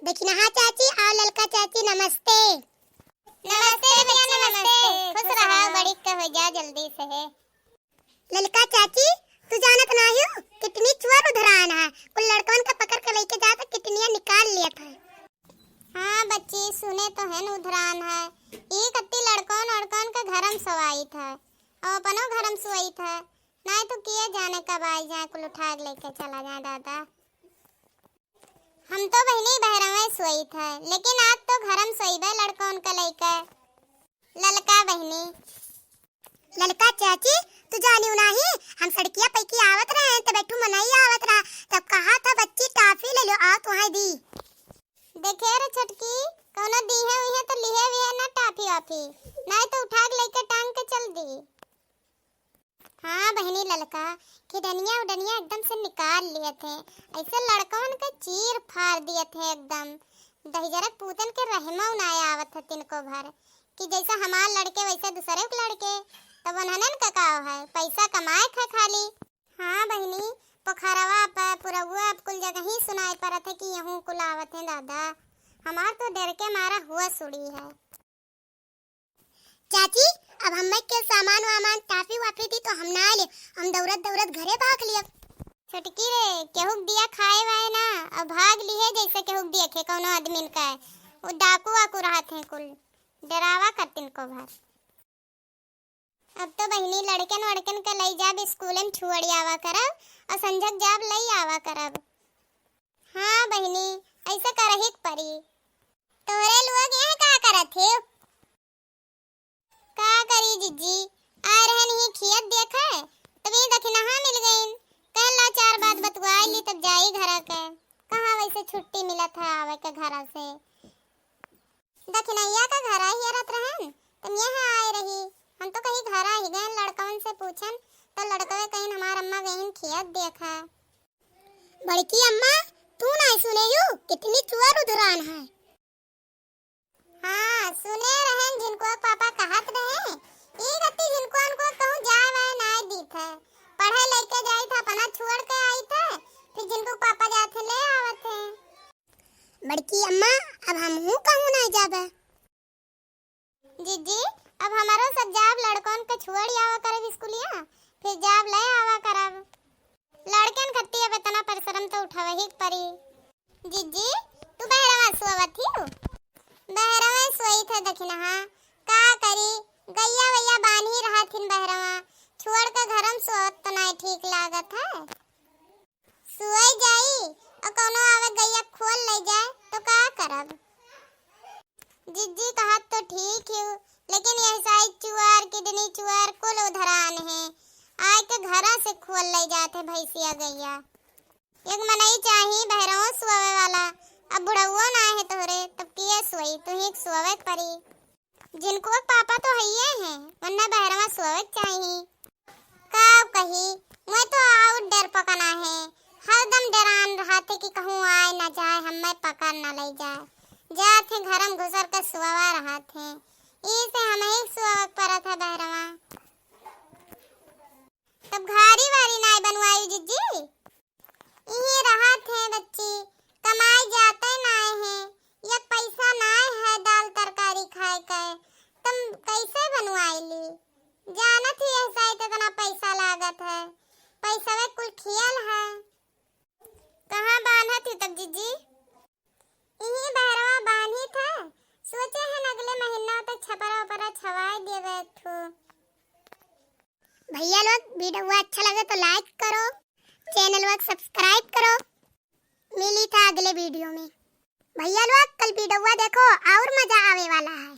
देखी हाँ चाची और ललका चाची नमस्ते। नमस्ते भैया नमस्ते। खुश रहा बड़ी कहो जा जल्दी से है। ललका चाची तू जानत नहीं हो कितनी चुअर उधरान है, कुल लड़कन का पकड़ के लेके जाता कितनिया निकाल लिया था। हाँ बच्ची सुने तो है न उधरान है। ये कत्ती लड़कन का घरम सवाई था और अपनो घरम सोई था। नहीं तो किए जाने कब आई जाए कुल उठा के लेके चला जाए दादा। हम तो बहनी बहरवा सोई था लेकिन आज तो घरम सोई बे लड़कन का लेकर ललका बहनी। ललका चाची तू जानी नहीं हम सड़किया पैकी आवत रहे तो बैठू मनाई आवत रहा तब कहा था बच्ची टॉफी ले लो आ तुम्हें दी। देखे रे छटकी कोनो दी है हुई है तो लिए हुई है ना टॉफी वाफी, नहीं तो उठा के लेके टांग के चल दी। हाँ बहनी ललका खिदनिया उडनिया एकदम से निकाल लिए थे, ऐसे लड़कन के चीर फाड़ दिए थे एकदम। दहिजरक पूतन के रहमा उनाया आवत थे तिनको भर कि जैसा हमार लड़के वैसे दूसरे के लड़के, तब उन्हनन का काव है पैसा कमाए खा खाली। हाँ बहनी पोखरवा पे पुरवा कुल जगह ही सुनाई पड़त है कि यहूं कुल आवत है दादा। हमार तो डर के मारा हुआ सुड़ी है। चाची अब हमें के सामान वामान टॉफी वाफी दी तो हम ना ले, हम दौड़त दौड़त घरे भाग लिए। छुटकी रे केहू दिया खाए वाए ना अब भाग लिए जैसे केहू देखे कोनो आदमी का है। वो डाकू वाकू रहत है कुल डरावा करतिन को भर। अब तो बहनी लड़कन वड़कन का लई जाब स्कूल में छुअड़ी आवा करब और संझक जाब लई आवा करब। हाँ बहनी ऐसा करही परी। तोरे लोग यहाँ का करत है? का करी जिज्जी आ रहे नहीं खियत देखा है तभी दखना मिल गई कहला चार बात बतवाई ली तब जाई घर के। कहाँ वैसे छुट्टी मिलत है आवे के घर से। दखनैया का घर ही रहत रहन तुम यहाँ आए रही। हम तो कहीं घर ही गए लड़कन से पूछन तो लड़कवे कहीं हमार अम्मा गईन खियत देखा। बड़की अम्मा तू नहीं सुने यू कितनी चुअर उधरान है। हाँ सुने रहन जिनको पापा कहत रहे ई गति जिनको उनको कहूं जाए वाए ना दी थे पढ़े लेके जाई था अपना छोड़ के आई थे फिर जिनको पापा जाते ले आवत थे। बड़की अम्मा अब हम हूँ कहूँ नहीं जाबे। जीजी अब हमारो सब जाब लड़कन के छोड़ी आवा करब स्कूलिया फिर जाब ले आवा करब। लड़कन खत्ती अब इतना परिश्रम तो उठावे ही परी। जीजी तू बहरवा सोवत ही बहरवा सोई थे दखिना हाँ का करी गैया वैया बांध ही रहा थिन बहरवा छोड़ के घरम सोत तो नहीं ठीक लागत है। सोई जाई और कोनो आवे गैया खोल ले जाए तो का करब। जिज्जी कहत तो ठीक है लेकिन यह साइज चुआर किडनी चुआर कुल उधरान है आए के घरा से खोल ले जाते भैंसिया गैया। एक मनई चाही बहरवा सोवे वाला अब बुढ़उआ ना है तोरे तब किए सोई तू ही सोवे परी। जिनको पापा तो हइये हैं वरना बहरवा सोवे चाहिए। का कही मैं तो आउट डर पकना है हरदम डरान रहा थे कि कहूँ आए ना जाए हमें पकड़ ना ले जाए जाते घरम घुसर के सोवा रहा थे इसे हमें ही सोवा पड़ा था बहरवा। तब घारी वारी ना बनवाई जिज्जी यही रहा थे बच्ची कमाई जाते ना है या पैसा ना है दाल तरकारी खाए के तुम कैसे बनवाई ली। जानत ही ऐसा इतना पैसा लागत है पैसा वे कुल खियल है। कहाँ बांधा थी तब जीजी? यही बहरवा बांधी था सोचे हैं अगले महीना तक छपरा उपरा छवाए देवे थू। भैया लोग वीडियो अच्छा लगे तो लाइक करो, चैनल को सब्सक्राइब करो। मिली था अगले वीडियो में। भैया लोग कल वीडियो देखो और मजा आने वाला है।